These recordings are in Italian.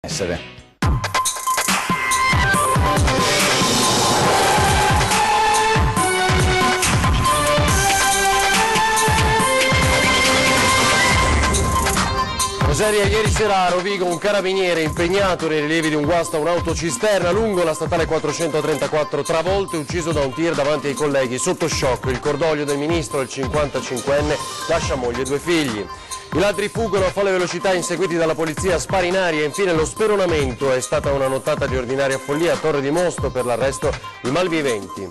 Essere. Rosaria, ieri sera a Rovigo un carabiniere impegnato nei rilievi di un guasto a un'autocisterna lungo la statale 434, travolto e ucciso da un tir davanti ai colleghi. Sotto shock il cordoglio del ministro, il 55enne, lascia moglie e 2 figli. I ladri fuggono a folle velocità inseguiti dalla polizia, spari in aria e infine lo speronamento. È stata una nottata di ordinaria follia a Torre di Mosto per l'arresto di malviventi.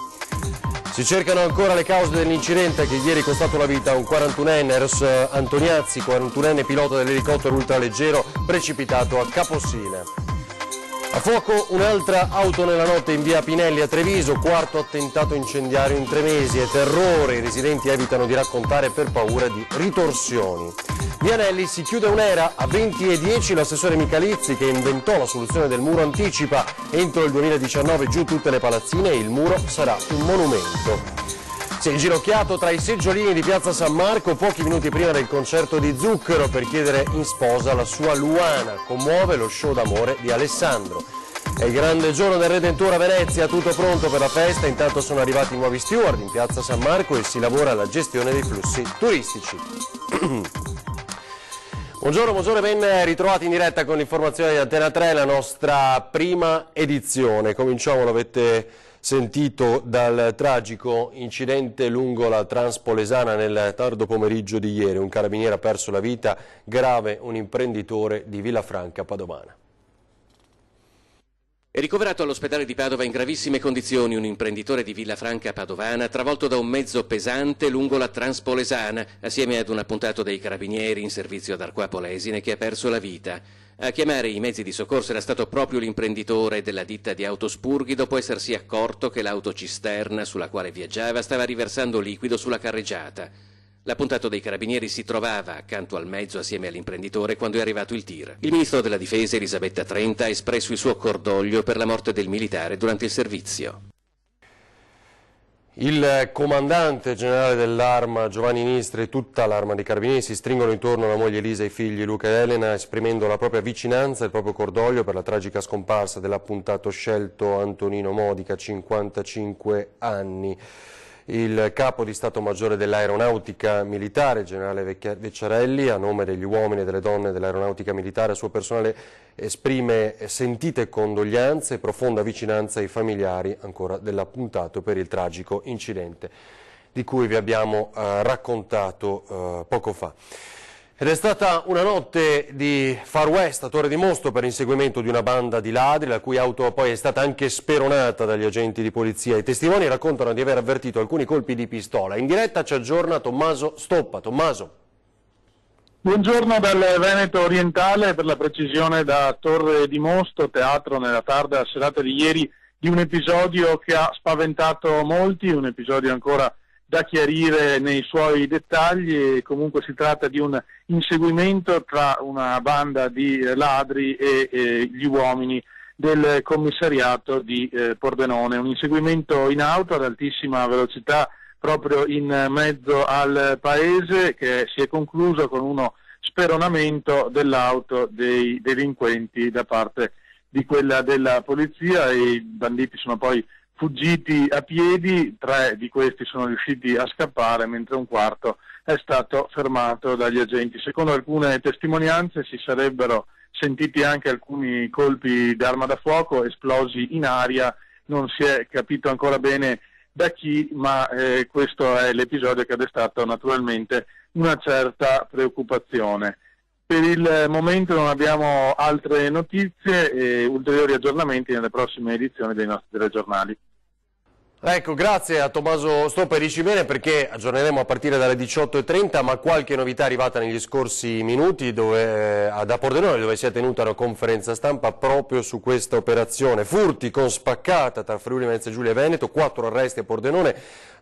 Si cercano ancora le cause dell'incidente che ieri è costato la vita a un 41enne, Eros Antoniazzi, 41enne pilota dell'elicottero ultraleggero precipitato a Caposile. A fuoco un'altra auto nella notte in via Pinelli a Treviso, quarto attentato incendiario in 3 mesi e terrore. I residenti evitano di raccontare per paura di ritorsioni. Via Anelli si chiude un'era, a 20:10 l'assessore Michalizzi, che inventò la soluzione del muro, anticipa entro il 2019 giù tutte le palazzine e il muro sarà un monumento. Si è inginocchiato tra i seggiolini di piazza San Marco pochi minuti prima del concerto di Zucchero per chiedere in sposa la sua Luana. Commuove lo show d'amore di Alessandro. È il grande giorno del Redentore a Venezia, tutto pronto per la festa, intanto sono arrivati i nuovi steward in piazza San Marco e si lavora alla gestione dei flussi turistici. Buongiorno e ben ritrovati in diretta con l'informazione di Antena 3, la nostra prima edizione. Cominciamo, l'avete sentito, dal tragico incidente lungo la Transpolesana nel tardo pomeriggio di ieri. Un carabiniere ha perso la vita, grave un imprenditore di Villafranca Padovana. È ricoverato all'ospedale di Padova in gravissime condizioni un imprenditore di Villafranca Padovana travolto da un mezzo pesante lungo la Transpolesana, assieme ad un appuntato dei carabinieri in servizio ad Arquapo Lesine, che ha perso la vita. A chiamare i mezzi di soccorso era stato proprio l'imprenditore della ditta di Autospurghi, dopo essersi accorto che l'autocisterna sulla quale viaggiava stava riversando liquido sulla carreggiata. L'appuntato dei carabinieri si trovava accanto al mezzo assieme all'imprenditore quando è arrivato il tir. Il ministro della difesa Elisabetta Trenta ha espresso il suo cordoglio per la morte del militare durante il servizio. Il comandante generale dell'Arma Giovanni Nistri e tutta l'Arma dei Carabinieri si stringono intorno alla moglie Elisa e ai figli Luca e Elena, esprimendo la propria vicinanza e il proprio cordoglio per la tragica scomparsa dell'appuntato scelto Antonino Modica, 55 anni. Il capo di Stato Maggiore dell'Aeronautica Militare, generale Vecciarelli, a nome degli uomini e delle donne dell'Aeronautica Militare, al suo personale esprime sentite condoglianze e profonda vicinanza ai familiari ancora dell'appuntato per il tragico incidente di cui vi abbiamo raccontato poco fa. Ed è stata una notte di Far West a Torre di Mosto per l'inseguimento di una banda di ladri, la cui auto poi è stata anche speronata dagli agenti di polizia. I testimoni raccontano di aver avvertito alcuni colpi di pistola. In diretta ci aggiorna Tommaso Stoppa. Tommaso. Buongiorno dal Veneto orientale, per la precisione da Torre di Mosto, teatro nella tarda serata di ieri di un episodio che ha spaventato molti, un episodio ancora da chiarire nei suoi dettagli. E comunque si tratta di un inseguimento tra una banda di ladri e gli uomini del commissariato di Pordenone, un inseguimento in auto ad altissima velocità proprio in mezzo al paese, che si è concluso con uno speronamento dell'auto dei delinquenti da parte di quella della polizia, e i banditi sono poi fuggiti a piedi. 3 di questi sono riusciti a scappare, mentre un quarto è stato fermato dagli agenti. Secondo alcune testimonianze si sarebbero sentiti anche alcuni colpi d'arma da fuoco esplosi in aria, non si è capito ancora bene da chi, ma questo è l'episodio che ha destato naturalmente una certa preoccupazione. Per il momento non abbiamo altre notizie e ulteriori aggiornamenti nelle prossime edizioni dei nostri telegiornali. Ecco, grazie a Tommaso Stoppa. Dici bene, perché aggiorneremo a partire dalle 18:30, ma qualche novità è arrivata negli scorsi minuti da Pordenone, dove si è tenuta una conferenza stampa proprio su questa operazione. Furti con spaccata tra Friuli Venezia Giulia e Veneto, 4 arresti a Pordenone,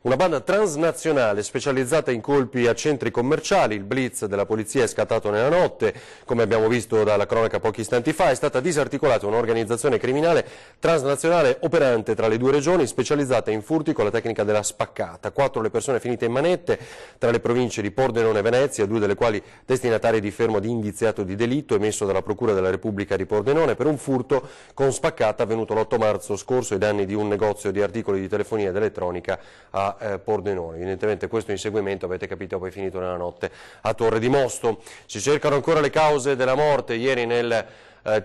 una banda transnazionale specializzata in colpi a centri commerciali. Il blitz della polizia è scattato nella notte, come abbiamo visto dalla cronaca pochi istanti fa. È stata disarticolata un'organizzazione criminale transnazionale operante tra le 2 regioni, specializzata combattere in furti con la tecnica della spaccata. 4 le persone finite in manette tra le province di Pordenone e Venezia, 2 delle quali destinatarie di fermo di indiziato di delitto emesso dalla Procura della Repubblica di Pordenone per un furto con spaccata avvenuto l'8 marzo scorso ai danni di un negozio di articoli di telefonia ed elettronica a Pordenone. Evidentemente questo inseguimento, avete capito, poi finito nella notte a Torre di Mosto. Si cercano ancora le cause della morte. Ieri nel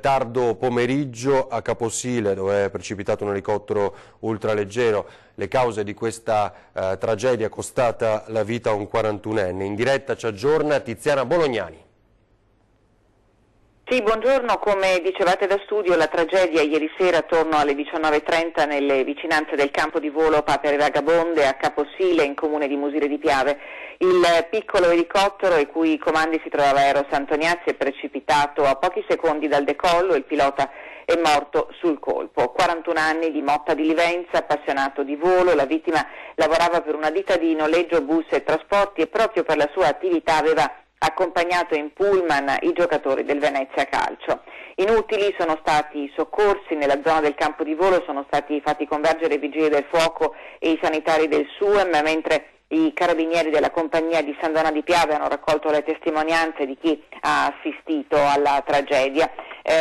tardo pomeriggio a Caposile, dove è precipitato un elicottero ultraleggero, le cause di questa tragedia costata la vita a un 41enne. In diretta ci aggiorna Tiziana Bolognani. Sì, buongiorno. Come dicevate da studio, la tragedia ieri sera attorno alle 19:30 nelle vicinanze del campo di volo Papere Vagabonde a Caposile, in comune di Musire di Piave. Il piccolo elicottero, i cui comandi si trovava a Aero Sant'Ognazio, è precipitato a pochi secondi dal decollo e il pilota è morto sul colpo. 41 anni di Motta di Livenza, appassionato di volo. La vittima lavorava per una ditta di noleggio bus e trasporti e proprio per la sua attività aveva accompagnato in pullman i giocatori del Venezia Calcio. Inutili sono stati i soccorsi nella zona del campo di volo, sono stati fatti convergere i vigili del fuoco e i sanitari del SUEM, mentre i carabinieri della compagnia di San Donà di Piave hanno raccolto le testimonianze di chi ha assistito alla tragedia.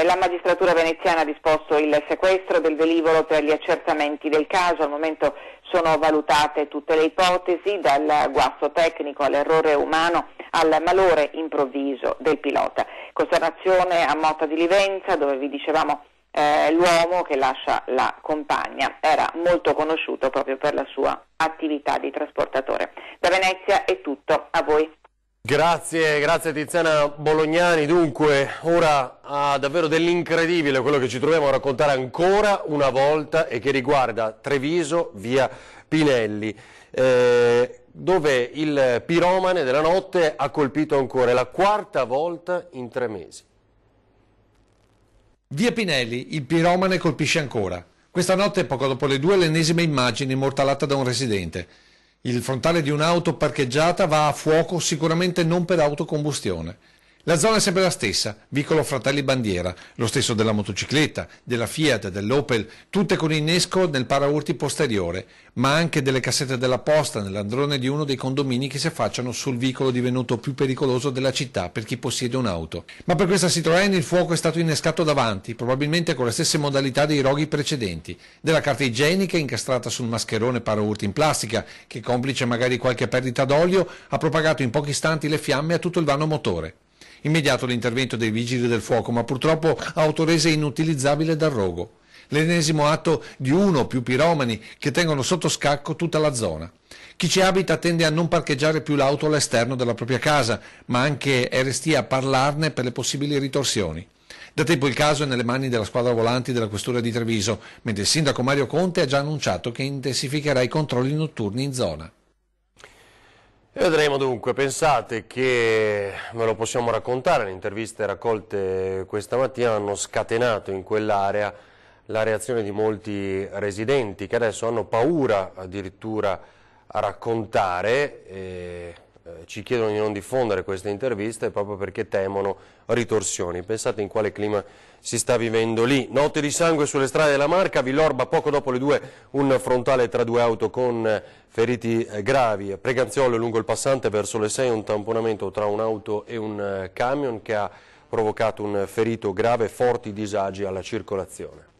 La magistratura veneziana ha disposto il sequestro del velivolo per gli accertamenti del caso. Al momento sono valutate tutte le ipotesi, dal guasto tecnico all'errore umano al malore improvviso del pilota. Costernazione a Motta di Livenza, dove vi dicevamo l'uomo che lascia la compagna era molto conosciuto proprio per la sua attività di trasportatore. Da Venezia è tutto, a voi. Grazie Tiziana Bolognani. Dunque, ora ha davvero dell'incredibile quello che ci troviamo a raccontare ancora una volta e che riguarda Treviso, via Pinelli, dove il piromane della notte ha colpito ancora, è la 4ª volta in 3 mesi. Via Pinelli, il piromane colpisce ancora. Questa notte, poco dopo le 2, l'ennesima immagine immortalata da un residente. Il frontale di un'auto parcheggiata va a fuoco, sicuramente non per autocombustione. La zona è sempre la stessa, vicolo Fratelli Bandiera, lo stesso della motocicletta, della Fiat, dell'Opel, tutte con innesco nel paraurti posteriore, ma anche delle cassette della posta nell'androne di uno dei condomini che si affacciano sul vicolo divenuto più pericoloso della città per chi possiede un'auto. Ma per questa Citroën il fuoco è stato innescato davanti, probabilmente con le stesse modalità dei roghi precedenti, della carta igienica incastrata sul mascherone paraurti in plastica, che complice magari qualche perdita d'olio, ha propagato in pochi istanti le fiamme a tutto il vano motore. Immediato l'intervento dei vigili del fuoco, ma purtroppo autorese inutilizzabile dal rogo. L'ennesimo atto di uno o più piromani che tengono sotto scacco tutta la zona. Chi ci abita tende a non parcheggiare più l'auto all'esterno della propria casa, ma anche è restia a parlarne per le possibili ritorsioni. Da tempo il caso è nelle mani della squadra volanti della questura di Treviso, mentre il sindaco Mario Conte ha già annunciato che intensificherà i controlli notturni in zona. E vedremo dunque, pensate che, ve lo possiamo raccontare, le interviste raccolte questa mattina hanno scatenato in quell'area la reazione di molti residenti che adesso hanno paura addirittura a raccontare, ci chiedono di non diffondere queste interviste proprio perché temono ritorsioni. Pensate in quale clima si sta vivendo lì. Notte di sangue sulle strade della Marca, Villorba poco dopo le 2 un frontale tra 2 auto con feriti gravi, Preganziolo lungo il passante verso le 6 un tamponamento tra un'auto e un camion che ha provocato un ferito grave e forti disagi alla circolazione.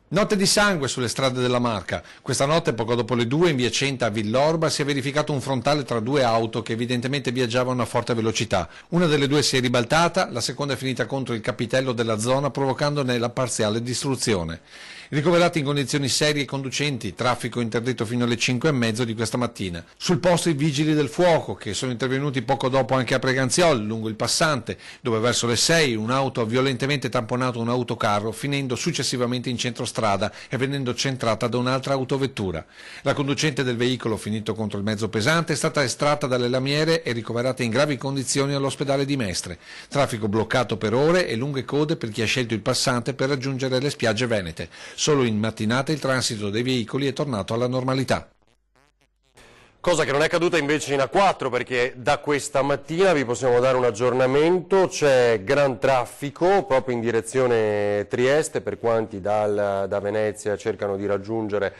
Notte di sangue sulle strade della Marca. Questa notte, poco dopo le 2, in via Centa a Villorba, si è verificato un frontale tra 2 auto che evidentemente viaggiavano a forte velocità. Una delle 2 si è ribaltata, la seconda è finita contro il capitello della zona, provocandone la parziale distruzione. Ricoverati in condizioni serie i conducenti, traffico interdetto fino alle 5:30 di questa mattina. Sul posto i vigili del fuoco, che sono intervenuti poco dopo anche a Preganziol, lungo il passante, dove verso le 6 un'auto ha violentemente tamponato un autocarro, finendo successivamente in centrostrada e venendo centrata da un'altra autovettura. La conducente del veicolo, finito contro il mezzo pesante, è stata estratta dalle lamiere e ricoverata in gravi condizioni all'ospedale di Mestre. Traffico bloccato per ore e lunghe code per chi ha scelto il passante per raggiungere le spiagge venete. Solo in mattinata il transito dei veicoli è tornato alla normalità. Cosa che non è accaduta invece in A4, perché da questa mattina vi possiamo dare un aggiornamento, c'è gran traffico proprio in direzione Trieste per quanti da Venezia cercano di raggiungere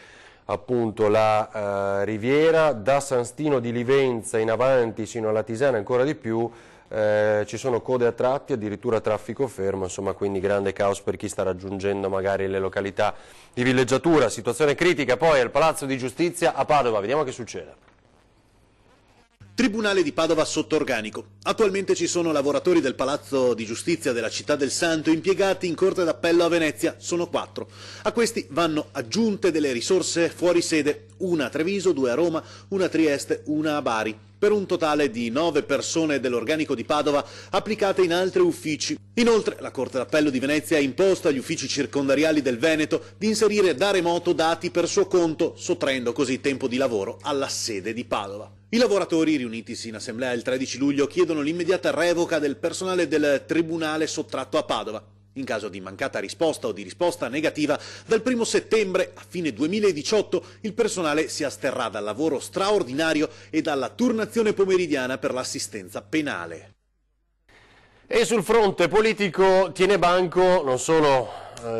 appunto la Riviera, da San Stino di Livenza in avanti sino alla Tisana ancora di più. Ci sono code a tratti, addirittura traffico fermo, insomma, quindi grande caos per chi sta raggiungendo magari le località di villeggiatura. Situazione critica poi al Palazzo di Giustizia a Padova, vediamo che succede. Tribunale di Padova sotto organico. Attualmente ci sono lavoratori del Palazzo di Giustizia della Città del Santo impiegati in Corte d'Appello a Venezia, sono 4. A questi vanno aggiunte delle risorse fuori sede, una a Treviso, 2 a Roma, una a Trieste, una a Bari, per un totale di 9 persone dell'organico di Padova applicate in altri uffici. Inoltre la Corte d'Appello di Venezia ha imposto agli uffici circondariali del Veneto di inserire da remoto dati per suo conto, sottraendo così tempo di lavoro alla sede di Padova. I lavoratori riunitisi in assemblea il 13 luglio chiedono l'immediata revoca del personale del Tribunale sottratto a Padova. In caso di mancata risposta o di risposta negativa, dal 1 settembre a fine 2018 il personale si asterrà dal lavoro straordinario e dalla turnazione pomeridiana per l'assistenza penale. E sul fronte politico tiene banco non solo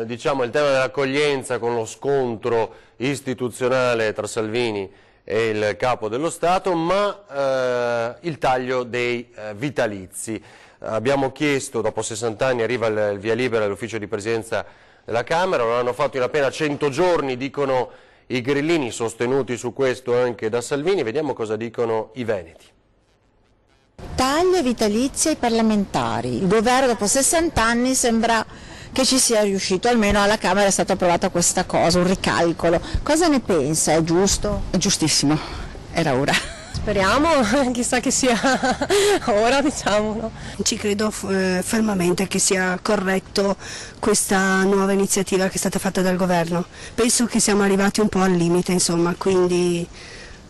diciamo, il tema dell'accoglienza con lo scontro istituzionale tra Salvini e il Capo dello Stato, ma il taglio dei vitalizi. Abbiamo chiesto, dopo 60 anni arriva il via libera all'ufficio di presidenza della Camera, lo hanno fatto in appena 100 giorni, dicono i grillini, sostenuti su questo anche da Salvini. Vediamo cosa dicono i veneti. Taglio vitalizi ai parlamentari. Il governo dopo 60 anni sembra che ci sia riuscito, almeno alla Camera è stata approvata questa cosa, un ricalcolo. Cosa ne pensa? È giusto? È giustissimo, era ora. Speriamo, chissà che sia ora, diciamo. No? Ci credo fermamente che sia corretto questa nuova iniziativa che è stata fatta dal governo. Penso che siamo arrivati un po' al limite, insomma, quindi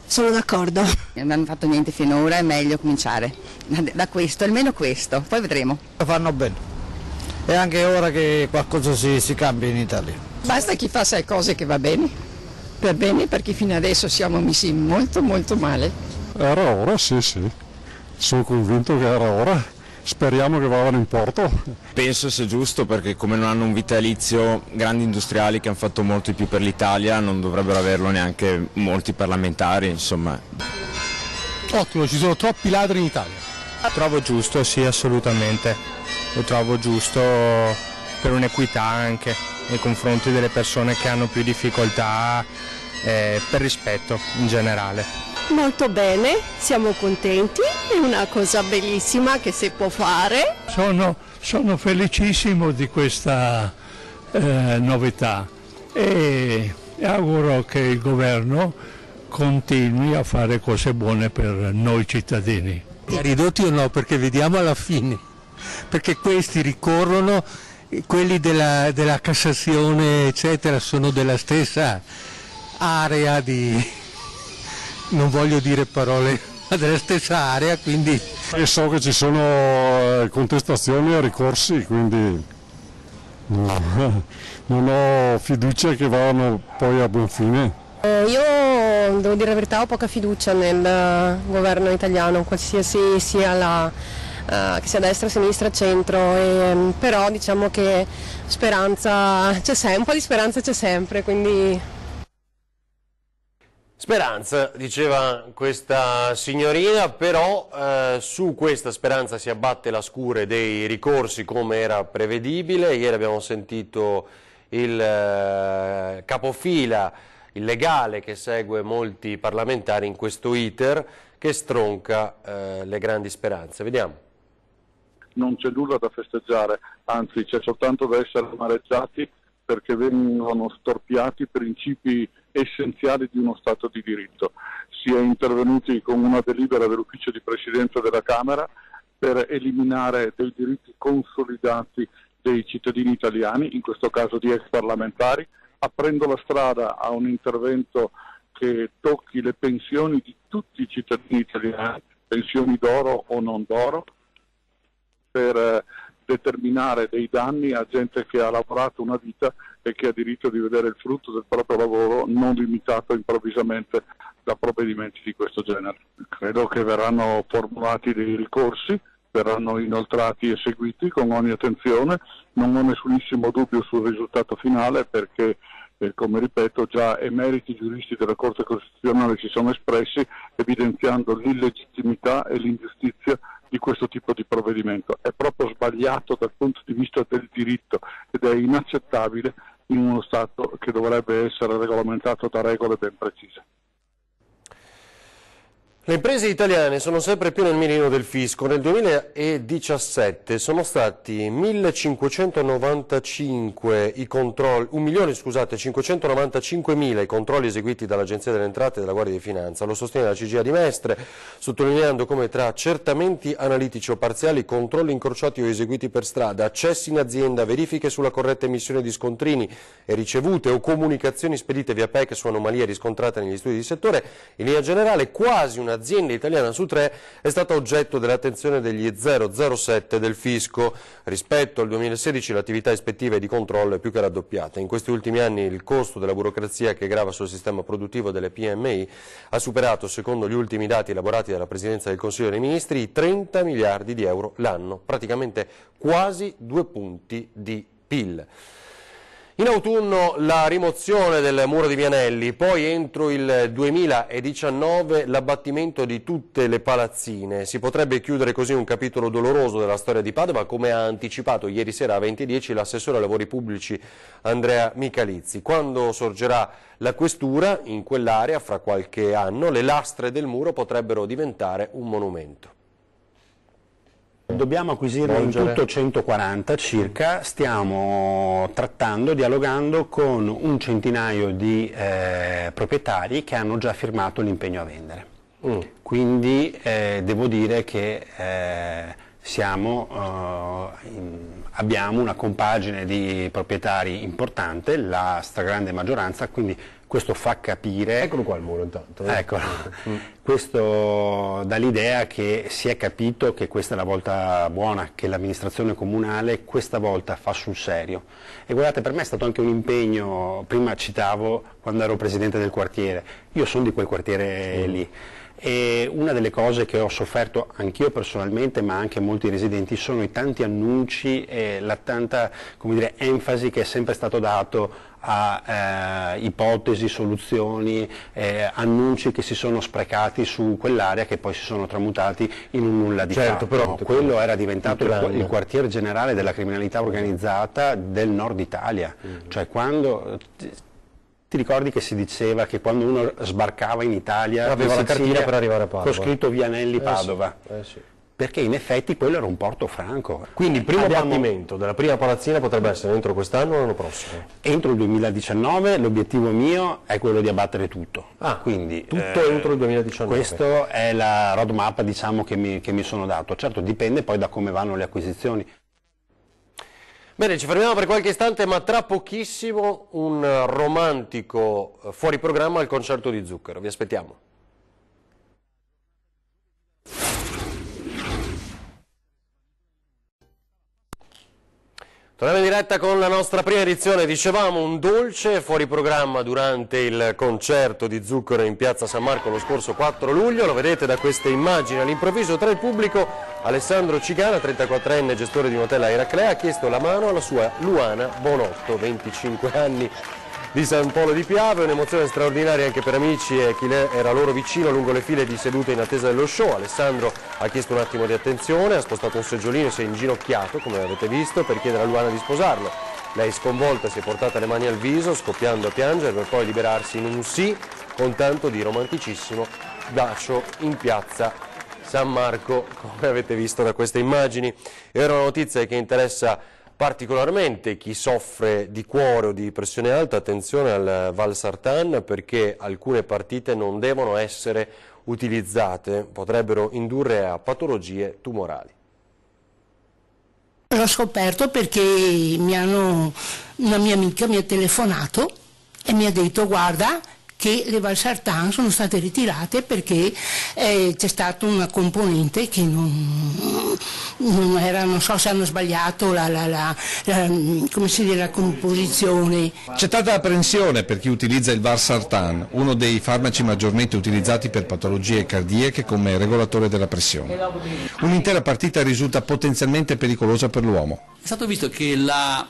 sono d'accordo. Non hanno fatto niente finora, è meglio cominciare da questo, almeno questo, poi vedremo. Lo fanno bene, è anche ora che qualcosa si cambia in Italia. Basta chi fa 6 cose che va bene, per bene, perché fino adesso siamo messi molto male. Era ora, sì, sono convinto che era ora, speriamo che vadano in porto. Penso sia giusto, perché come non hanno un vitalizio grandi industriali che hanno fatto molto di più per l'Italia, non dovrebbero averlo neanche molti parlamentari, insomma. Ottimo, ci sono troppi ladri in Italia. Trovo giusto, sì, assolutamente, lo trovo giusto per un'equità anche nei confronti delle persone che hanno più difficoltà, per rispetto in generale. Molto bene, siamo contenti, è una cosa bellissima che si può fare. Sono felicissimo di questa novità e auguro che il governo continui a fare cose buone per noi cittadini. Ridotti o no? Perché vediamo alla fine, perché questi ricorrono, quelli della Cassazione eccetera sono della stessa area di... non voglio dire parole, della stessa area, quindi... E so che ci sono contestazioni e ricorsi, quindi non ho fiducia che vadano poi a buon fine. Io devo dire la verità, ho poca fiducia nel governo italiano, qualsiasi sia che sia destra, sinistra, centro, però diciamo che speranza c'è sempre, un po' di speranza c'è sempre, quindi... Speranza, diceva questa signorina, però su questa speranza si abbatte la scure dei ricorsi come era prevedibile. Ieri abbiamo sentito il capofila, il legale che segue molti parlamentari in questo iter che stronca le grandi speranze. Vediamo. Non c'è nulla da festeggiare, anzi c'è soltanto da essere amareggiati perché vengono storpiati principi essenziali di uno Stato di diritto. Si è intervenuti con una delibera dell'ufficio di presidenza della Camera per eliminare dei diritti consolidati dei cittadini italiani, in questo caso di ex parlamentari, aprendo la strada a un intervento che tocchi le pensioni di tutti i cittadini italiani, pensioni d'oro o non d'oro, per determinare dei danni a gente che ha lavorato una vita e che ha diritto di vedere il frutto del proprio lavoro non limitato improvvisamente da provvedimenti di questo genere. Credo che verranno formulati dei ricorsi, verranno inoltrati e seguiti con ogni attenzione, non ho nessunissimo dubbio sul risultato finale perché come ripeto già emeriti giuristi della Corte Costituzionale si sono espressi evidenziando l'illegittimità e l'ingiustizia di questo tipo di provvedimento. È proprio sbagliato dal punto di vista del diritto ed è inaccettabile in uno Stato che dovrebbe essere regolamentato da regole ben precise. Le imprese italiane sono sempre più nel mirino del fisco. Nel 2017 sono stati 1.595.000 i controlli eseguiti dall'Agenzia delle Entrate e della Guardia di Finanza. Lo sostiene la CGIA di Mestre, sottolineando come tra accertamenti analitici o parziali, controlli incrociati o eseguiti per strada, accessi in azienda, verifiche sulla corretta emissione di scontrini e ricevute o comunicazioni spedite via PEC su anomalie riscontrate negli studi di settore, in linea generale quasi una azienda italiana su 3 è stata oggetto dell'attenzione degli 007 del fisco. Rispetto al 2016 l'attività ispettiva e di controllo è più che raddoppiata. In questi ultimi anni il costo della burocrazia che grava sul sistema produttivo delle PMI ha superato, secondo gli ultimi dati elaborati dalla Presidenza del Consiglio dei Ministri, i 30 miliardi di euro l'anno, praticamente quasi 2 punti di PIL. In autunno la rimozione del muro di Vianelli, poi entro il 2019 l'abbattimento di tutte le palazzine. Si potrebbe chiudere così un capitolo doloroso della storia di Padova, come ha anticipato ieri sera a 20:10 l'assessore ai lavori pubblici Andrea Michalizzi. Quando sorgerà la questura in quell'area, fra qualche anno, le lastre del muro potrebbero diventare un monumento. Dobbiamo acquisirne in tutto 140 circa, stiamo dialogando con un centinaio di proprietari che hanno già firmato l'impegno a vendere. Quindi devo dire che abbiamo una compagine di proprietari importante, la stragrande maggioranza, quindi questo fa capire... Eccolo qua il muro intanto. Eccolo. Questo dà l'idea che si è capito che questa è la volta buona, che l'amministrazione comunale questa volta fa sul serio. E guardate, per me è stato anche un impegno, prima citavo quando ero presidente del quartiere, io sono di quel quartiere lì. E una delle cose che ho sofferto anch'io personalmente, ma anche molti residenti, sono i tanti annunci e la tanta, come dire, enfasi che è sempre stato dato a ipotesi, soluzioni, annunci che si sono sprecati su quell'area che poi si sono tramutati in un nulla di fatto. Però quello era diventato il quartier generale della criminalità organizzata del nord Italia, cioè quando... Ti ricordi che si diceva che quando uno sbarcava in Italia aveva la cartina per arrivare a Padova, con scritto Vianelli Padova, sì. Perché in effetti quello era un porto franco. Quindi il primo abbattimento della prima palazzina potrebbe essere entro quest'anno o l'anno prossimo? Entro il 2019 l'obiettivo mio è quello di abbattere tutto. Quindi, tutto entro il 2019? Questa è la roadmap, diciamo, che mi sono dato. Certo, dipende poi da come vanno le acquisizioni. Bene, ci fermiamo per qualche istante, ma tra pochissimo un romantico fuori programma al concerto di Zucchero. Vi aspettiamo. Torniamo in diretta con la nostra prima edizione. Dicevamo un dolce fuori programma durante il concerto di Zucchero in piazza San Marco lo scorso 4 luglio. Lo vedete da queste immagini. All'improvviso tra il pubblico Alessandro Cigana, 34enne gestore di un hotel a Eraclea, ha chiesto la mano alla sua Luana Bonotto, 25 anni di San Polo di Piave. Un'emozione straordinaria anche per amici e chi era loro vicino lungo le file di sedute in attesa dello show. Alessandro ha chiesto un attimo di attenzione, ha spostato un seggiolino e si è inginocchiato, come avete visto, per chiedere a Luana di sposarlo. Lei, sconvolta, si è portata le mani al viso, scoppiando a piangere per poi liberarsi in un sì con tanto di romanticissimo bacio in piazza San Marco, come avete visto da queste immagini. Era una notizia che interessa particolarmente chi soffre di cuore o di pressione alta. Attenzione al Valsartan, perché alcune partite non devono essere utilizzate, potrebbero indurre a patologie tumorali. L'ho scoperto perché una mia amica mi ha telefonato e mi ha detto: guarda che le Valsartan sono state ritirate perché c'è stata una componente che non era, non so se hanno sbagliato come si dice, la composizione. C'è tanta apprensione per chi utilizza il Valsartan, uno dei farmaci maggiormente utilizzati per patologie cardiache come regolatore della pressione. Un'intera partita risulta potenzialmente pericolosa per l'uomo. È stato visto che la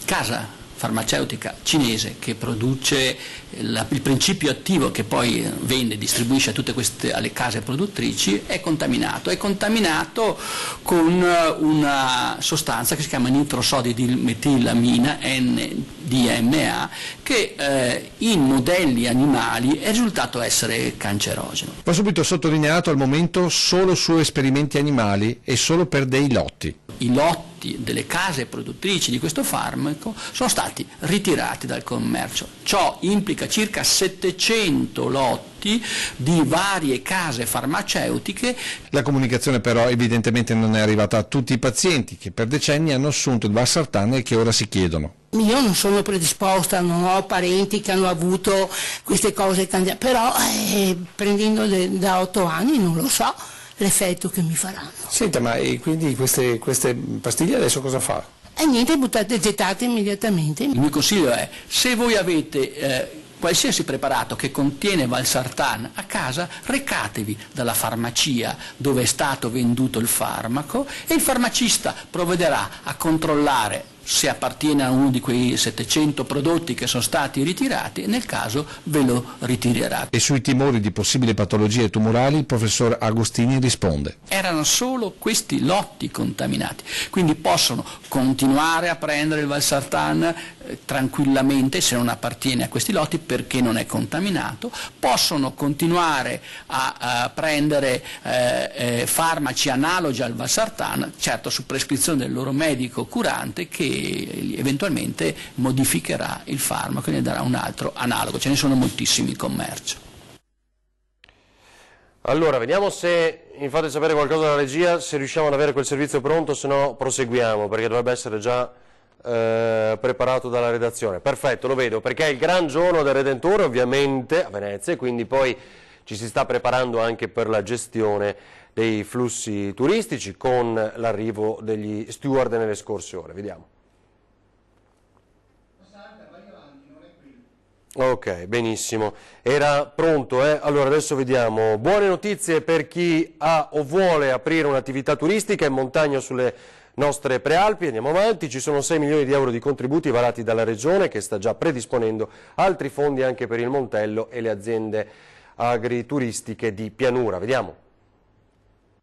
casa farmaceutica cinese che produce il principio attivo che poi vende e distribuisce a tutte alle case produttrici è contaminato con una sostanza che si chiama nitrosodidilmetilamina NDMA che in modelli animali è risultato essere cancerogeno. Va subito sottolineato al momento solo su esperimenti animali e solo per dei lotti. I lotti delle case produttrici di questo farmaco sono stati ritirati dal commercio. Ciò implica circa 700 lotti di varie case farmaceutiche. La comunicazione però evidentemente non è arrivata a tutti i pazienti che per decenni hanno assunto il valsartan e che ora si chiedono. Io non sono predisposta, non ho parenti che hanno avuto queste cose, però prendendo da 8 anni non lo so l'effetto che mi faranno. Senta, ma quindi queste pastiglie adesso cosa fa? E niente, buttate, gettate immediatamente. Il mio consiglio è, se voi avete qualsiasi preparato che contiene valsartan a casa, recatevi dalla farmacia dove è stato venduto il farmaco e il farmacista provvederà a controllare se appartiene a uno di quei 700 prodotti che sono stati ritirati e nel caso ve lo ritirerà. E sui timori di possibili patologie tumorali il professor Agostini risponde. Erano solo questi lotti contaminati, quindi possono continuare a prendere il valsartan tranquillamente se non appartiene a questi lotti perché non è contaminato, possono continuare a prendere farmaci analoghi al valsartan, certo su prescrizione del loro medico curante che eventualmente modificherà il farmaco e ne darà un altro analogo, ce ne sono moltissimi in commercio. Allora, vediamo se mi fate sapere qualcosa dalla regia, se riusciamo ad avere quel servizio pronto, se no proseguiamo, perché dovrebbe essere già preparato dalla redazione. Perfetto, lo vedo, perché è il gran giorno del Redentore ovviamente a Venezia e quindi poi ci si sta preparando anche per la gestione dei flussi turistici con l'arrivo degli steward nelle scorse ore. Vediamo. Ok, benissimo. Era pronto, eh? Allora adesso vediamo. Buone notizie per chi ha o vuole aprire un'attività turistica in montagna sulle nostre prealpi. Andiamo avanti, ci sono 6 milioni di euro di contributi varati dalla Regione che sta già predisponendo altri fondi anche per il Montello e le aziende agrituristiche di pianura. Vediamo.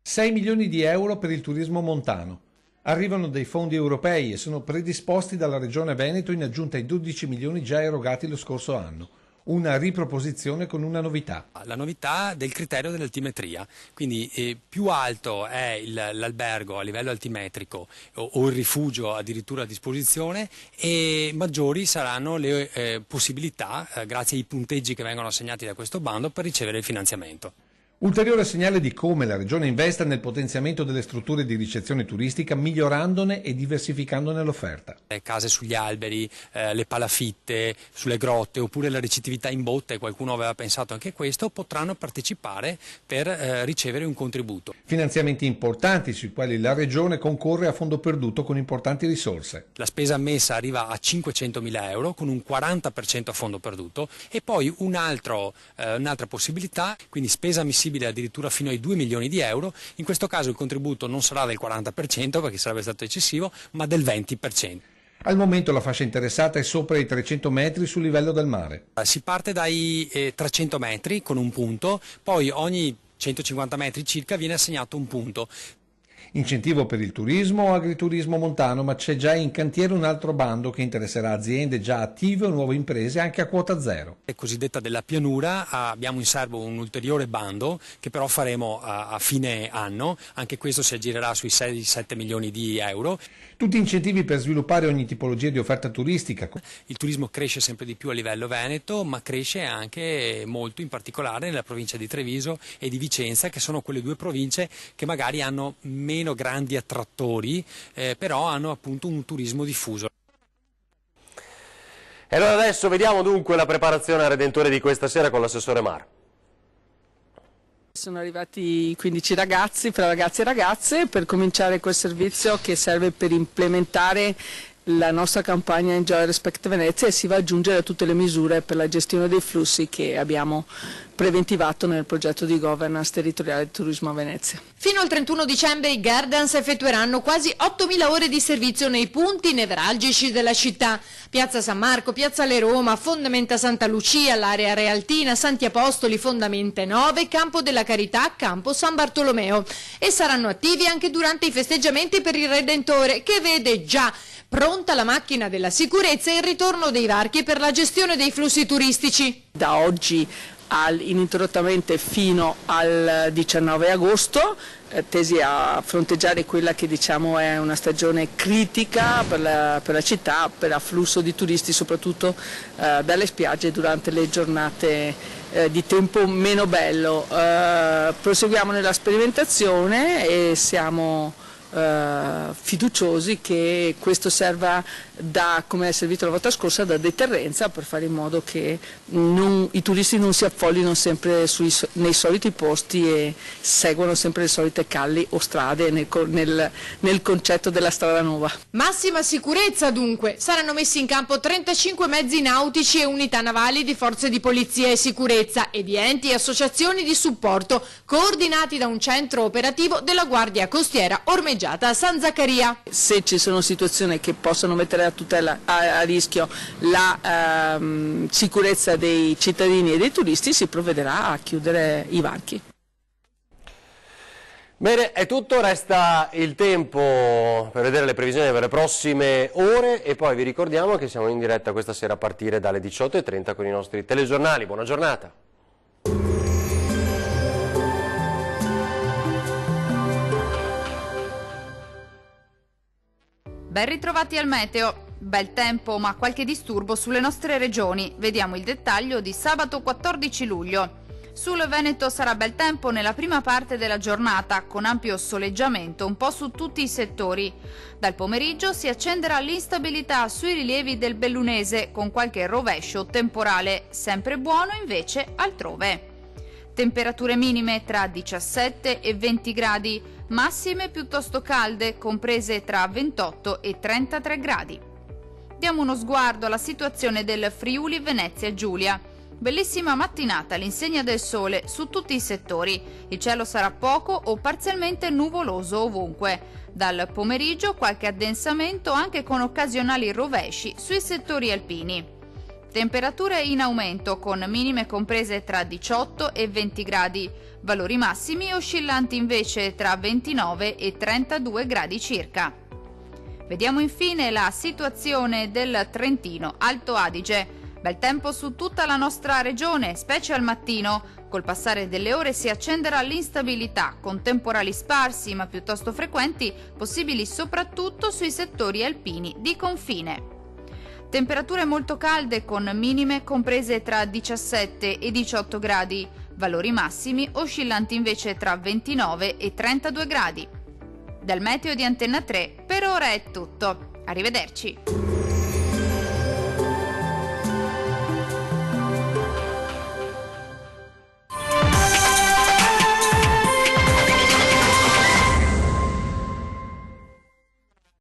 6 milioni di euro per il turismo montano. Arrivano dei fondi europei e sono predisposti dalla Regione Veneto in aggiunta ai 12 milioni già erogati lo scorso anno. Una riproposizione con una novità. La novità del criterio dell'altimetria, quindi più alto è l'albergo a livello altimetrico o il rifugio addirittura a disposizione e maggiori saranno le possibilità, grazie ai punteggi che vengono assegnati da questo bando, per ricevere il finanziamento. Ulteriore segnale di come la Regione investa nel potenziamento delle strutture di ricezione turistica, migliorandone e diversificandone l'offerta. Le case sugli alberi, le palafitte, sulle grotte oppure la ricettività in botte, qualcuno aveva pensato anche questo, potranno partecipare per ricevere un contributo. Finanziamenti importanti sui quali la Regione concorre a fondo perduto con importanti risorse. La spesa ammessa arriva a 500.000 euro con un 40% a fondo perduto e poi un'altra possibilità, quindi spesa ammissibile addirittura fino ai 2 milioni di euro, in questo caso il contributo non sarà del 40% perché sarebbe stato eccessivo, ma del 20%. Al momento la fascia interessata è sopra i 300 metri sul livello del mare. Si parte dai 300 metri con un punto, poi ogni 150 metri circa viene assegnato un punto. Incentivo per il turismo o agriturismo montano, ma c'è già in cantiere un altro bando che interesserà aziende già attive o nuove imprese anche a quota zero. È cosiddetta della pianura, abbiamo in serbo un ulteriore bando che però faremo a fine anno, anche questo si aggirerà sui 6-7 milioni di euro. Tutti incentivi per sviluppare ogni tipologia di offerta turistica. Il turismo cresce sempre di più a livello veneto, ma cresce anche molto in particolare nella provincia di Treviso e di Vicenza, che sono quelle due province che magari hanno meno grandi attrattori, però hanno appunto un turismo diffuso. E allora adesso vediamo dunque la preparazione al Redentore di questa sera con l'assessore Mar. Sono arrivati 15 ragazzi, fra ragazzi e ragazze, per cominciare quel servizio che serve per implementare la nostra campagna Enjoy Respect Venezia e si va ad aggiungere a tutte le misure per la gestione dei flussi che abbiamo preventivato nel progetto di governance territoriale del turismo a Venezia. Fino al 31 dicembre i Gardens effettueranno quasi 8.000 ore di servizio nei punti nevralgici della città: Piazza San Marco, Piazzale Roma, Fondamenta Santa Lucia, l'area Realtina, Santi Apostoli, Fondamente 9, Campo della Carità, Campo San Bartolomeo, e saranno attivi anche durante i festeggiamenti per il Redentore, che vede già pronta la macchina della sicurezza e il ritorno dei varchi per la gestione dei flussi turistici. Da oggi ininterrottamente fino al 19 agosto, tesi a fronteggiare quella che diciamo è una stagione critica per la città, per afflusso di turisti soprattutto dalle spiagge durante le giornate di tempo meno bello. Proseguiamo nella sperimentazione e siamo fiduciosi che questo serva come è servito la volta scorsa, da deterrenza, per fare in modo che i turisti non si affollino sempre nei soliti posti e seguano sempre le solite calli o strade nel concetto della strada nuova. Massima sicurezza dunque. Saranno messi in campo 35 mezzi nautici e unità navali di forze di polizia e sicurezza e di enti e associazioni di supporto, coordinati da un centro operativo della Guardia Costiera ormeggiata a San Zaccaria. Se ci sono situazioni che possono mettere a rischio la sicurezza dei cittadini e dei turisti, si provvederà a chiudere i varchi. Bene, è tutto, resta il tempo per vedere le previsioni per le prossime ore e poi vi ricordiamo che siamo in diretta questa sera a partire dalle 18:30 con i nostri telegiornali. Buona giornata. Ben ritrovati al meteo. Bel tempo ma qualche disturbo sulle nostre regioni. Vediamo il dettaglio di sabato 14 luglio. Sul Veneto sarà bel tempo nella prima parte della giornata, con ampio soleggiamento un po' su tutti i settori. Dal pomeriggio si accenderà l'instabilità sui rilievi del Bellunese, con qualche rovescio temporale, sempre buono invece altrove. Temperature minime tra 17 e 20 gradi, massime piuttosto calde, comprese tra 28 e 33 gradi. Diamo uno sguardo alla situazione del Friuli Venezia Giulia. Bellissima mattinata all'insegna del sole su tutti i settori. Il cielo sarà poco o parzialmente nuvoloso ovunque. Dal pomeriggio qualche addensamento anche con occasionali rovesci sui settori alpini. Temperature in aumento con minime comprese tra 18 e 20 gradi, valori massimi oscillanti invece tra 29 e 32 gradi circa. Vediamo infine la situazione del Trentino Alto Adige. Bel tempo su tutta la nostra regione, specie al mattino. Col passare delle ore si accenderà l'instabilità, con temporali sparsi ma piuttosto frequenti, possibili soprattutto sui settori alpini di confine. Temperature molto calde con minime comprese tra 17 e 18 gradi, valori massimi oscillanti invece tra 29 e 32 gradi. Dal meteo di Antenna 3 per ora è tutto. Arrivederci.